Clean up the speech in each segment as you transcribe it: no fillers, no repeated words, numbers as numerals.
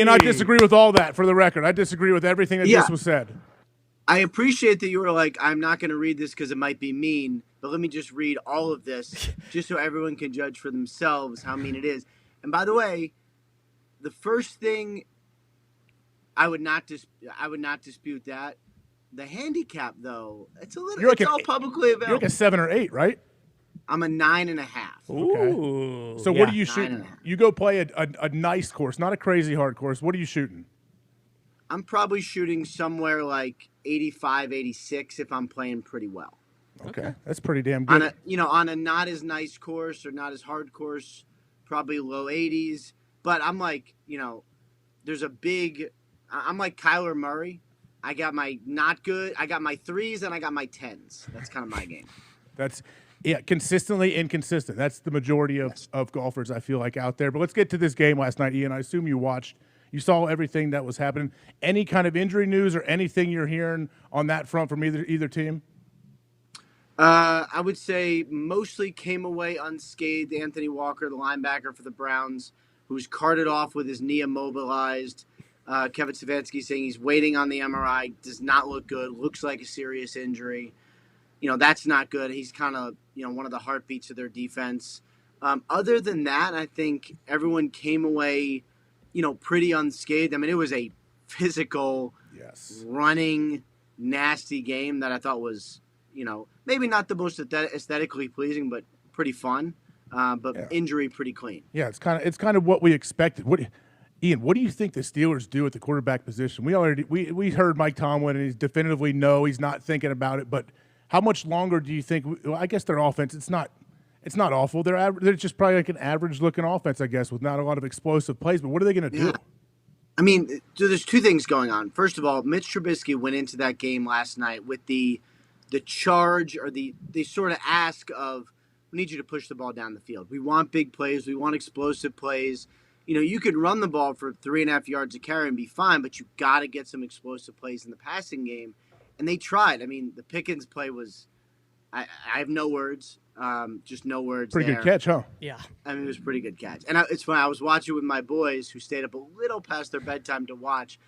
And I disagree with all that, for the record. I disagree with everything that just was said. I appreciate that you were like, I'm not going to read this because it might be mean, but let me just read all of this just so everyone can judge for themselves how mean it is. And by the way, the first thing I would not dispute that. The handicap, though, it's a little. It's all publicly available. You're like a 7 or 8, right? I'm a 9.5. Okay. Ooh, so what are you shooting? You go play a nice course, not a crazy hard course. What are you shooting? I'm probably shooting somewhere like 85, 86 if I'm playing pretty well. Okay, that's pretty damn good. On a not as nice course or not as hard course, probably low 80s. But I'm like, there's a big. I'm like Kyler Murray. I got my not good. I got my 3s and I got my 10s. That's kind of my game. Consistently inconsistent. That's the majority of golfers, I feel like, out there. But let's get to this game last night, Ian. I assume you watched. You saw everything that was happening. Any kind of injury news or anything you're hearing on that front from either team? I would say mostly came away unscathed. Anthony Walker, the linebacker for the Browns, who's carted off with his knee immobilized. Kevin Stefanski saying he's waiting on the MRI. Does not look good. Looks like a serious injury. That's not good. He's kind of, one of the heartbeats of their defense. Other than that, I think everyone came away, pretty unscathed. I mean, it was a physical, running, nasty game that I thought was, maybe not the most aesthetically pleasing, but pretty fun. Injury pretty clean. Yeah, it's kind of what we expected. Ian, what do you think the Steelers do at the quarterback position? We heard Mike Tomlin, and he's definitively he's not thinking about it. But how much longer do you think? Well, I guess their offense, it's not awful. They're just probably like an average looking offense, I guess, with not a lot of explosive plays. But what are they going to do? I mean, so there's two things going on. First of all, Mitch Trubisky went into that game last night with the charge or the sort of ask of, we need you to push the ball down the field. We want big plays. We want explosive plays. You could run the ball for 3.5 yards a carry and be fine, but you got to get some explosive plays in the passing game. And they tried. I mean, the Pickens play was, I have no words, just no words. Pretty good catch, huh? Yeah. I mean, it was a pretty good catch. And it's funny, I was watching with my boys who stayed up a little past their bedtime to watch.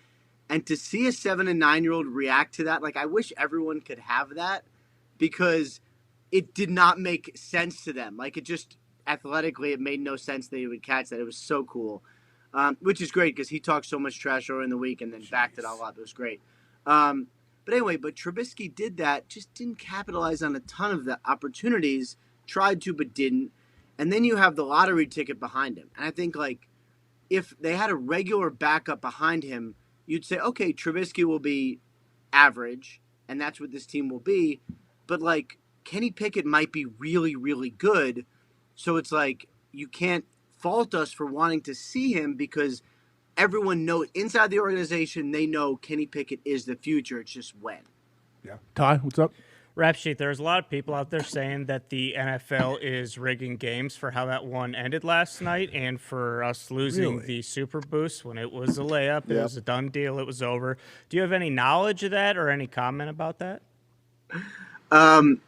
And to see a 7- and 9-year-old react to that, like, I wish everyone could have that, because it did not make sense to them. Like, it just, athletically, it made no sense that he would catch that. It was so cool, which is great because he talked so much trash earlier in the week and then backed it all up. It was great. But anyway, Trubisky did that, just didn't capitalize on a ton of the opportunities, tried to but didn't. And then you have the lottery ticket behind him. And I think, like, if they had a regular backup behind him, you'd say, okay, Trubisky will be average, and that's what this team will be. But, like, Kenny Pickett might be really, really good. So it's like, you can't fault us for wanting to see him because everyone knows inside the organization, they know Kenny Pickett is the future. It's just when. Yeah. Ty, what's up? Rap Sheet, there's a lot of people out there saying that the NFL is rigging games for how that one ended last night and for us losing the Super Boost when it was a layup. It was a done deal. It was over. Do you have any knowledge of that or any comment about that?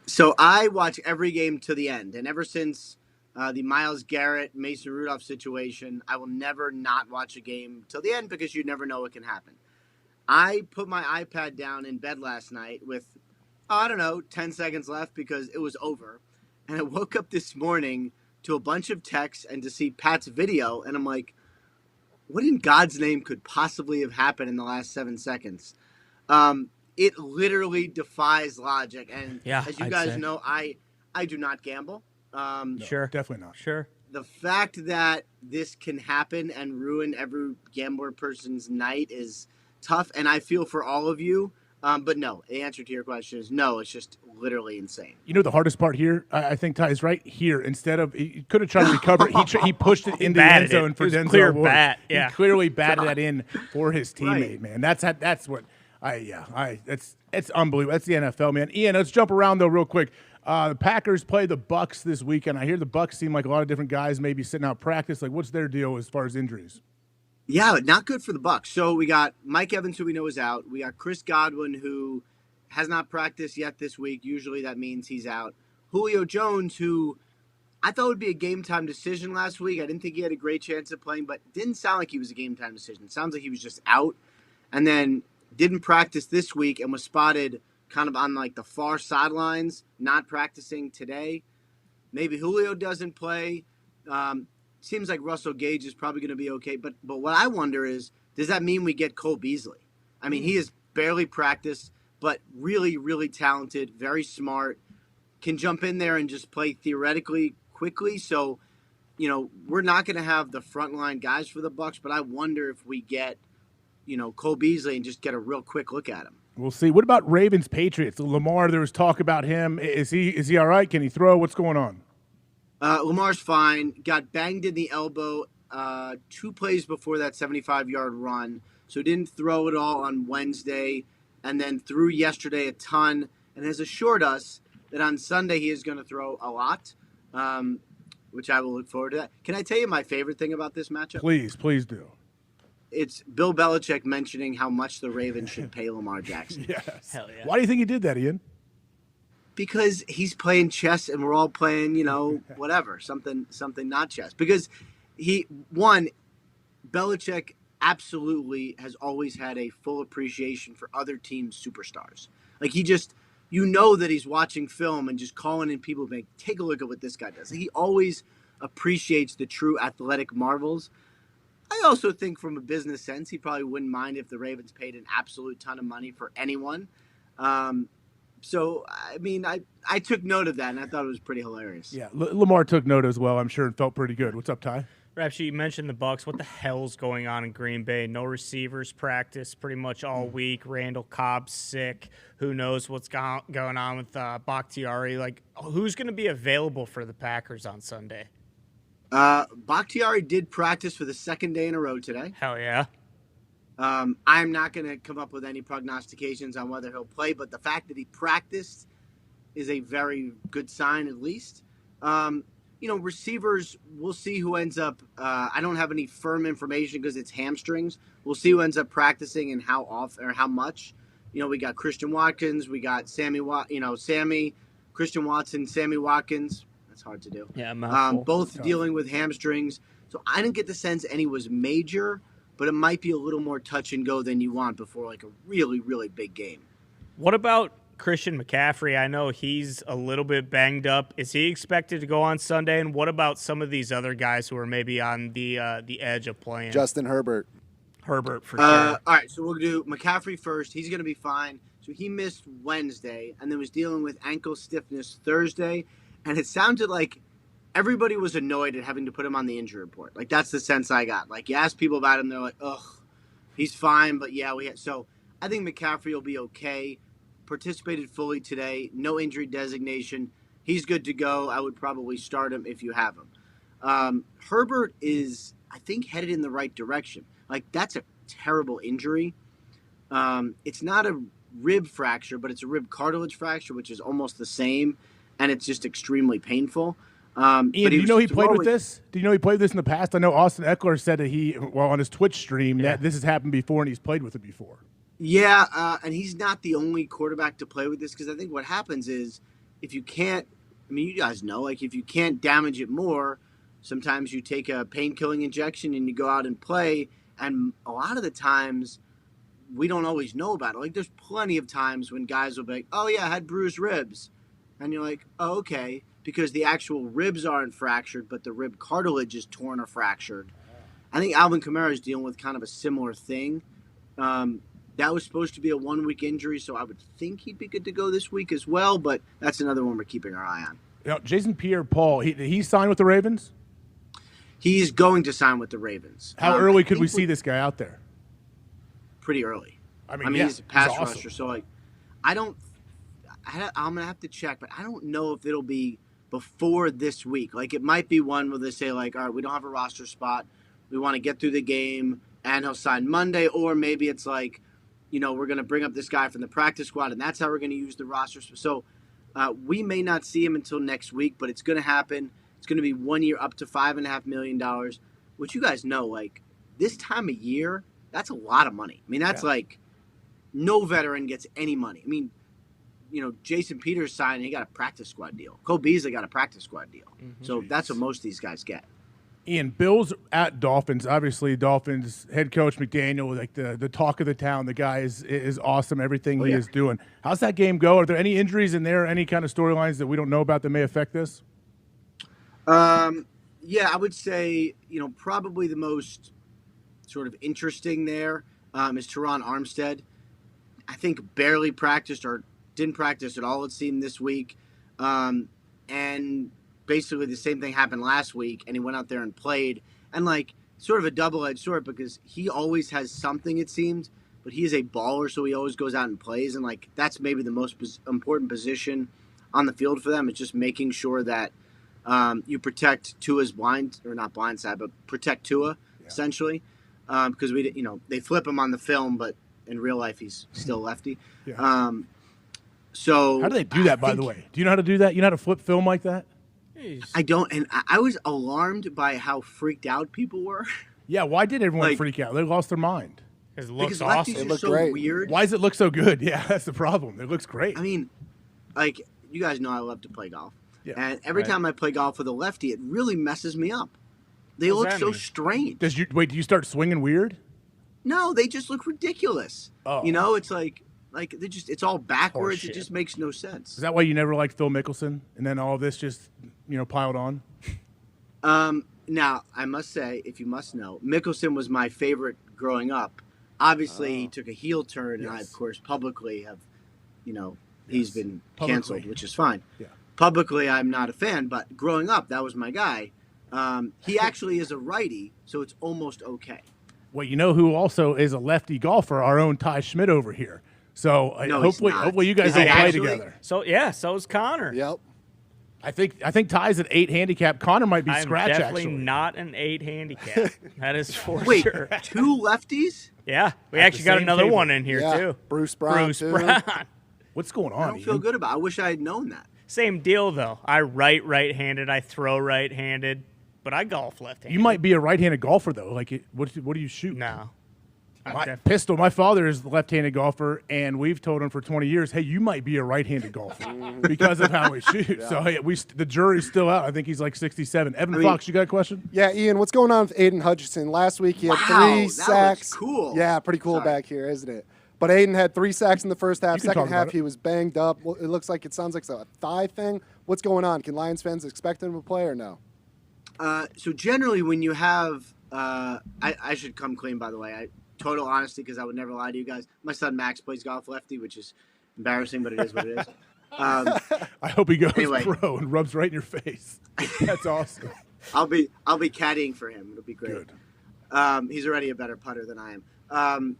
So I watch every game to the end. And ever since the Myles Garrett, Mason Rudolph situation, I will never not watch a game till the end because you never know what can happen. I put my iPad down in bed last night with, 10 seconds left because it was over. And I woke up this morning to a bunch of texts and to see Pat's video. And I'm like, what in God's name could possibly have happened in the last 7 seconds? It literally defies logic. And as you guys know, I do not gamble. Sure. Definitely not. Sure. The fact that this can happen and ruin every gambler person's night is tough. And I feel for all of you. But no, the answer to your question is no. It's just literally insane. You know the hardest part here, I think, Ty, is right here. Instead of he could have tried to recover, he pushed it into the end zone for Denzel clear Ward. bat. Yeah, he clearly batted that in for his teammate. Man, that's what it's unbelievable. That's the NFL, man. Ian, let's jump around though real quick. The Packers play the Bucks this weekend. I hear the Bucks seem like a lot of different guys maybe sitting out practice. Like, what's their deal as far as injuries? Yeah, not good for the Bucks. So we got Mike Evans, who we know is out. We got Chris Godwin, who has not practiced yet this week. Usually that means he's out. Julio Jones, who I thought it would be a game time decision last week. I didn't think he had a great chance of playing, but it didn't sound like he was a game time decision. It sounds like he was just out, and then didn't practice this week and was spotted kind of on like the far sidelines, not practicing today. Maybe Julio doesn't play. Seems like Russell Gage is probably going to be okay. But what I wonder is, does that mean we get Cole Beasley? I mean, he has barely practiced, but really, really talented, very smart, can jump in there and just play theoretically quickly. So, we're not going to have the frontline guys for the Bucs, but I wonder if we get, Cole Beasley and just get a real quick look at him. We'll see. What about Ravens Patriots? Lamar, there was talk about him. Is he all right? Can he throw? What's going on? Lamar's fine. Got banged in the elbow 2 plays before that 75-yard run. So didn't throw it all on Wednesday, and then threw yesterday a ton, and has assured us that on Sunday he is going to throw a lot, which I will look forward to that. Can I tell you my favorite thing about this matchup? Please do. It's Bill Belichick mentioning how much the Ravens should pay Lamar Jackson. Yes. Hell yeah. Why do you think he did that, Ian? Because he's playing chess and we're all playing, whatever, something not chess. Because Belichick absolutely has always had a full appreciation for other teams' superstars. Like he just, that he's watching film and just calling in people being, take a look at what this guy does. He always appreciates the true athletic marvels. I also think from a business sense, he probably wouldn't mind if the Ravens paid an absolute ton of money for anyone. So, I mean, I took note of that, and I thought it was pretty hilarious. Yeah, Lamar took note as well, I'm sure, and felt pretty good. What's up, Ty? Rapshi, you mentioned the Bucs. What the hell's going on in Green Bay? No receivers practice pretty much all week. Randall Cobb's sick. Who knows what's going on with Bakhtiari? Like, who's going to be available for the Packers on Sunday? Bakhtiari did practice for the second day in a row today. Hell yeah. I'm not going to come up with any prognostications on whether he'll play, but the fact that he practiced is a very good sign, at least. Receivers, we'll see who ends up. I don't have any firm information because it's hamstrings. We'll see who ends up practicing and how often or how much. We got Christian Watkins, we got Christian Watson, Sammy Watkins. That's hard to do. Yeah, both dealing with hamstrings. So I didn't get the sense any was major, but it might be a little more touch and go than you want before like a really, really big game. What about Christian McCaffrey? I know he's a little bit banged up. Is he expected to go on Sunday? And what about some of these other guys who are maybe on the edge of playing? Justin Herbert. Herbert for sure. All right, so we'll do McCaffrey first. He's going to be fine. So he missed Wednesday and then was dealing with ankle stiffness Thursday. And it sounded like everybody was annoyed at having to put him on the injury report. Like, that's the sense I got. Like, you ask people about him, they're like, ugh, he's fine, but yeah, So I think McCaffrey will be okay. Participated fully today. No injury designation. He's good to go. I would probably start him if you have him. Herbert is, I think, headed in the right direction. Like, that's a terrible injury. It's not a rib fracture, but it's a rib cartilage fracture, which is almost the same, and it's just extremely painful. Ian, do you know he played with this? Do you know he played this in the past? I know Austin Eckler said that on his Twitch stream that this has happened before and he's played with it before. Yeah, and he's not the only quarterback to play with this because I think what happens is if you can't, I mean, you guys know, like if you can't damage it more, sometimes you take a pain-killing injection and you go out and play, and a lot of the times we don't always know about it. Like there's plenty of times when guys will be like, oh yeah, I had bruised ribs. And you're like, oh, okay, because the actual ribs aren't fractured, but the rib cartilage is torn or fractured. I think Alvin Kamara is dealing with kind of a similar thing. That was supposed to be a 1-week injury, so I would think he'd be good to go this week as well, but that's another one we're keeping our eye on. Jason Pierre-Paul, he signed with the Ravens? He's going to sign with the Ravens. How early could we see this guy out there? Pretty early. I mean, he's a pass awesome. rusher, so like, I'm going to have to check, but I don't know if it'll be before this week. Like, it might be one where they say, like, all right, we don't have a roster spot. We want to get through the game, and he'll sign Monday. Or maybe it's like, we're going to bring up this guy from the practice squad, and that's how we're going to use the roster. So we may not see him until next week, but it's going to happen. It's going to be 1 year up to $5.5 million, which you guys know, like, this time of year, that's a lot of money. I mean, that's like no veteran gets any money. I mean, Jason Peters signed, he got a practice squad deal. Cole Beasley got a practice squad deal. So that's what most of these guys get. Ian, Bills at Dolphins. Obviously, Dolphins head coach McDaniel, like the talk of the town. The guy is awesome. Everything he is doing. How's that game go? Are there any injuries in there? Any kind of storylines that we don't know about that may affect this? Yeah, I would say probably the most sort of interesting there is Teron Armstead. I think barely practiced or didn't practice at all, it seemed, this week. And basically the same thing happened last week, and he went out there and played. And, sort of a double-edged sword because he always has something, it seems, but he is a baller, so he always goes out and plays. And, that's maybe the most important position on the field for them is just making sure that you protect Tua's protect Tua, essentially. Because they flip him on the film, but in real life he's still lefty. So how do they do that, by the way? Do you know how to do that? You know how to flip film like that? I don't, and I was alarmed by how freaked out people were. Yeah, why did everyone freak out? They lost their mind. It looks because awesome. lefties are so weird. Why does it look so good? Yeah, that's the problem. It looks great. I mean, you guys know I love to play golf. Yeah, and every time I play golf with a lefty, it really messes me up. They look so strange. Do you start swinging weird? No, they just look ridiculous. Oh. It's it's all backwards. It just makes no sense. Is that why you never liked Phil Mickelson? And then all this just, piled on? Now, I must say, if you must know, Mickelson was my favorite growing up. Obviously, he took a heel turn, and I, of course, publicly have, he's been canceled, which is fine. Yeah. Publicly, I'm not a fan, but growing up, that was my guy. He actually is a righty, so it's almost okay. Well, you know who also is a lefty golfer? Our own Ty Schmidt over here. So hopefully you guys don't play together. So is Connor. Yep. I think Ty's at 8 handicap. Connor might be scratch. Definitely actually not an 8 handicap. That is for Wait, sure. 2 lefties? Yeah, we actually got another table. one in here too. Bruce Brown. What's going on? I don't feel good about it. I wish I had known that. Same deal though. I right-handed. I throw right-handed, but I golf left-handed. You might be a right-handed golfer though. What do you shoot? No. Pistol. My father is the left-handed golfer, and we've told him for 20 years, hey, you might be a right-handed golfer because of how he shoots. Yeah. So the jury's still out. I think he's like 67. Fox, you got a question? Yeah, Ian, what's going on with Aiden Hutchinson? Last week he had 3 sacks. That was cool. Yeah, pretty cool back here, isn't it? But Aiden had 3 sacks in the first half. Second half, he was banged up. Well, it sounds like a thigh thing. What's going on? Can Lions fans expect him to play or no? So generally, when you have, I should come clean, by the way. Total honesty, because I would never lie to you guys. My son Max plays golf lefty, which is embarrassing, but it is what it is. I hope he goes pro and rubs right in your face. That's awesome. I'll be caddying for him. It'll be great. Good. He's already a better putter than I am.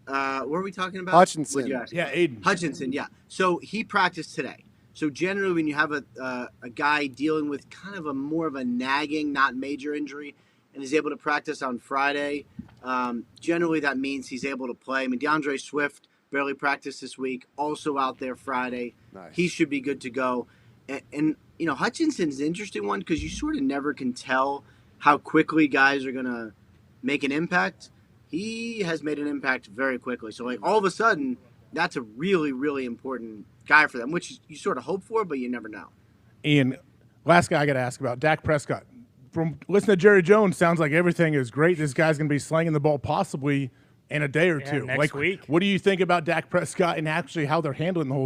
What are we talking about? Hutchinson. Yeah, Aiden. Hutchinson, yeah. So he practiced today. So generally, when you have a guy dealing with kind of more of a nagging, not major injury, and is able to practice on Friday, generally that means he's able to play. I mean, DeAndre Swift barely practiced this week, also out there Friday. Nice. He should be good to go. And Hutchinson's an interesting one because you sort of never can tell how quickly guys are going to make an impact. He has made an impact very quickly. So, all of a sudden, that's a really, really important guy for them, which you sort of hope for, but you never know. Ian, last guy I got to ask about, Dak Prescott. From listening to Jerry Jones, sounds like everything is great. This guy's going to be slinging the ball possibly in a day or two. Next week. What do you think about Dak Prescott and actually how they're handling the whole